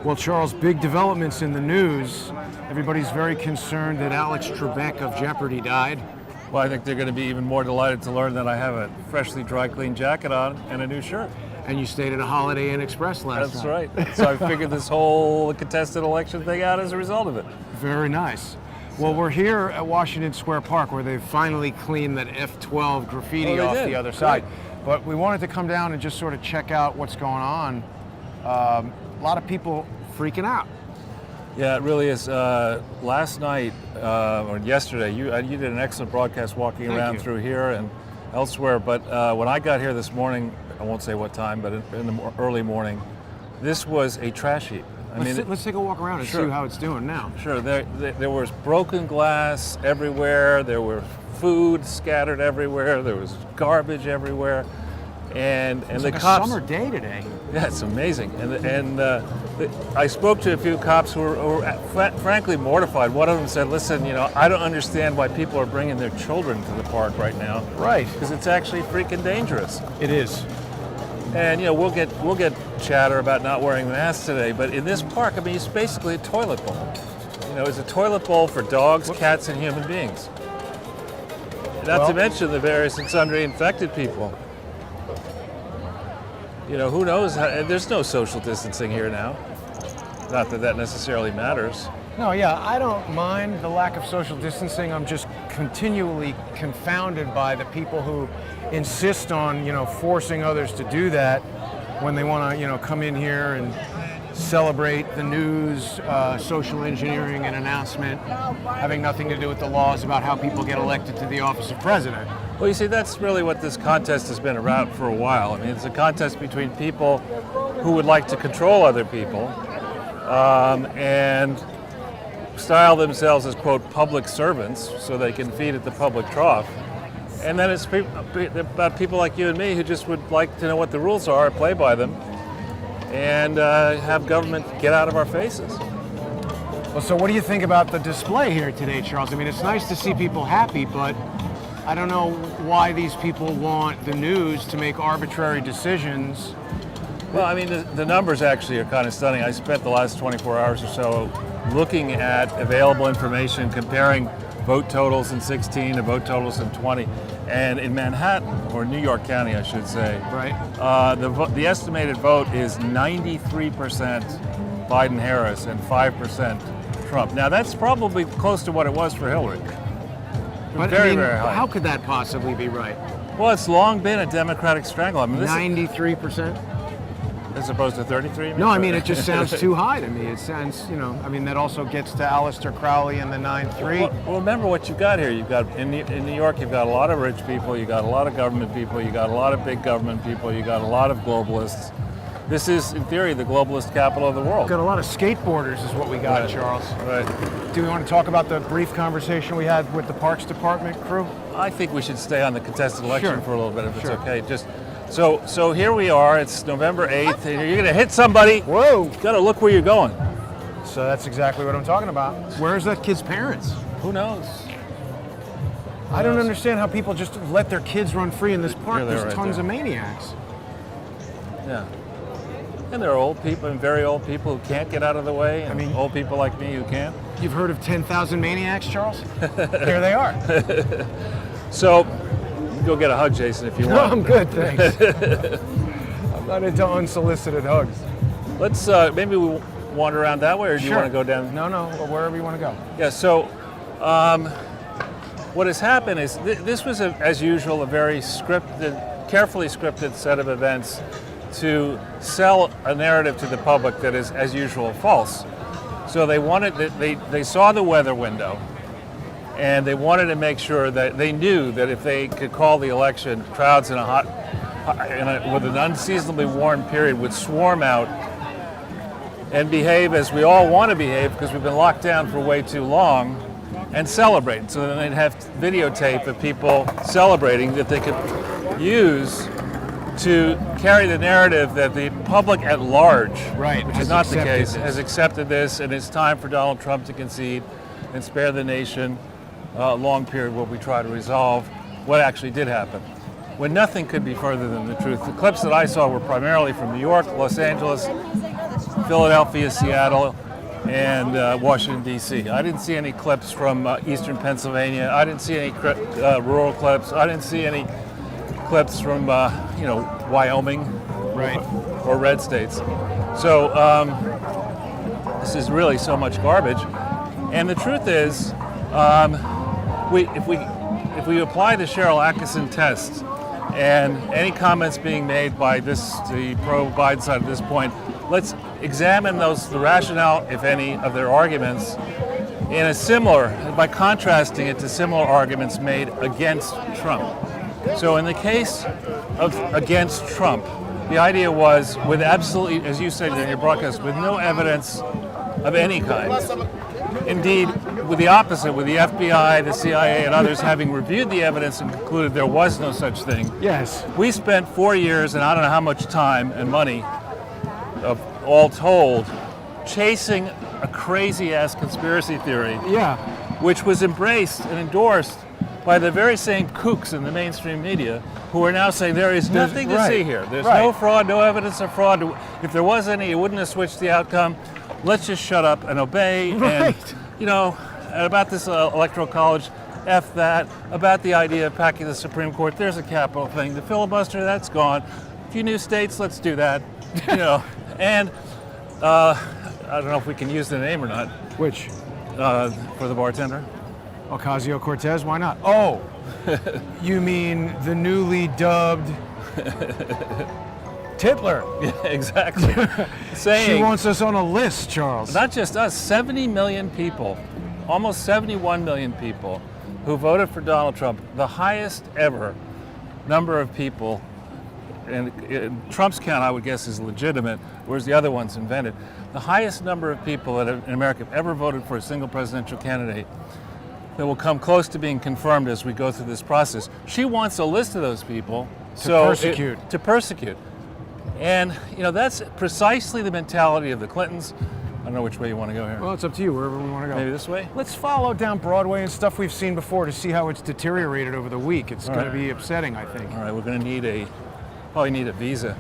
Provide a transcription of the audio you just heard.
Well, Charles, big developments in the news. Everybody's very concerned that Alex Trebek of Jeopardy died. Well, I think they're going to be even more delighted to learn that I have a freshly dry cleaned jacket on and a new shirt. And you stayed at a Holiday Inn Express last That's night. right. So I figured this whole contested election thing out as a result of it. Very nice. Well, we're here at Washington Square Park where they've finally cleaned that F12 graffiti off the other side. But we wanted to come down and just sort of check out what's going on. A lot of people freaking out. Yeah, it really is. Last night, or yesterday, you did an excellent broadcast walking around through here and elsewhere. But when I got here this morning, I won't say what time, but in the early morning, this was a trash heap. Let's take a walk around and see how it's doing now. Sure. There was broken glass everywhere. There were food scattered everywhere. There was garbage everywhere. And it's the like cops. A summer day today. Yeah, it's amazing. And I spoke to a few cops who were frankly mortified. One of them said, "Listen, I don't understand why people are bringing their children to the park right now. Right. Because it's actually freaking dangerous." It is. And we'll get chatter about not wearing masks today, but in this park, it's basically a toilet bowl. It's a toilet bowl for dogs, cats, and human beings. Not to mention the various and sundry infected people. Who knows? There's no social distancing here now. Not that necessarily matters. No, yeah, I don't mind the lack of social distancing. I'm just continually confounded by the people who insist on, forcing others to do that when they want to, come in here and celebrate the news, social engineering an announcement, having nothing to do with the laws about how people get elected to the office of president. Well, you see, that's really what this contest has been around for a while. It's a contest between people who would like to control other people and style themselves as, quote, public servants so they can feed at the public trough. And then it's about people like you and me who just would like to know what the rules are, play by them, and have government get out of our faces. Well, so what do you think about the display here today, Charles? It's nice to see people happy, but I don't know why these people want the news to make arbitrary decisions. Well, the numbers actually are kind of stunning. I spent the last 24 hours or so looking at available information, comparing vote totals in 16 to vote totals in 20. And in Manhattan, or New York County, I should say, right, the estimated vote is 93% Biden-Harris and 5% Trump. Now, that's probably close to what it was for Hillary. But very high. How could that possibly be right? Well, it's long been a Democratic strangle. 93%? As opposed to 33? No, it just sounds too high to me. It sounds, that also gets to Aleister Crowley and the 9-3. Well, remember what you've got here. You've got, in New York, you've got a lot of rich people, you've got a lot of government people, you've got a lot of big government people, you've got a lot of globalists. This is, in theory, the globalist capital of the world. Got a lot of skateboarders is what we got, right. Charles. Right. Do we want to talk about the brief conversation we had with the Parks Department crew? I think we should stay on the contested election for a little bit, if it's okay. So here we are, it's November 8th, and you're going to hit somebody. Whoa. You've got to look where you're going. So that's exactly what I'm talking about. Where's that kid's parents? Who knows? I don't understand how people just let their kids run free in this park. There's tons of maniacs. Yeah. And there are old people and very old people who can't get out of the way, and old people like me who can. You've heard of 10,000 maniacs, Charles? Here they are. So, go get a hug, Jason, if you want. No, I'm good, thanks. I'm not into unsolicited hugs. Let's maybe we wander around that way, or do you want to go down? No, wherever you want to go. Yeah, so what has happened is this was, as usual, a very carefully scripted set of events to sell a narrative to the public that is, as usual, false. So they saw the weather window, and they wanted to make sure that they knew that if they could call the election, crowds with an unseasonably warm period would swarm out and behave as we all want to behave because we've been locked down for way too long, and celebrate. So then they'd have videotape of people celebrating that they could use to carry the narrative that the public at large, which is not the case, has accepted this, and it's time for Donald Trump to concede and spare the nation a long period where we try to resolve what actually did happen, when nothing could be further than the truth. The clips that I saw were primarily from New York, Los Angeles, Philadelphia, Seattle, and Washington, D.C. I didn't see any clips from eastern Pennsylvania. I didn't see any rural clips. I didn't see any clips from, Wyoming, Right. or red states. So this is really so much garbage. And the truth is, if we apply the Cheryl Atkinson test, and any comments being made by the pro-Biden side at this point, let's examine the rationale, if any, of their arguments by contrasting it to similar arguments made against Trump. So in the case of against Trump, the idea was with absolutely, as you said in your broadcast, with no evidence of any kind. Indeed, with the opposite, with the FBI, the CIA, and others having reviewed the evidence and concluded there was no such thing. Yes. We spent 4 years and I don't know how much time and money, all told, chasing a crazy-ass conspiracy theory, Yeah. which was embraced and endorsed by the very same kooks in the mainstream media who are now saying there is nothing to see here. There's no fraud, no evidence of fraud. If there was any, it wouldn't have switched the outcome. Let's just shut up and obey. Right. And, about this electoral college, F that. About the idea of packing the Supreme Court, there's a capital thing. The filibuster, that's gone. A few new states, let's do that. And I don't know if we can use the name or not. Which? For the bartender. Ocasio-Cortez, why not? Oh, you mean the newly dubbed Titler? Yeah, exactly. Saying She wants us on a list, Charles. not just us, 70 million people, almost 71 million people who voted for Donald Trump, the highest ever number of people, and Trump's count I would guess is legitimate, whereas the other one's invented. The highest number of people in America have ever voted for a single presidential candidate that will come close to being confirmed as we go through this process. She wants a list of those people to persecute. And that's precisely the mentality of the Clintons. I don't know which way you want to go here. Well, it's up to you, wherever we want to go. Maybe this way? Let's follow down Broadway and stuff we've seen before to see how it's deteriorated over the week. It's going to be upsetting, I think. All right, we're going to probably need a visa.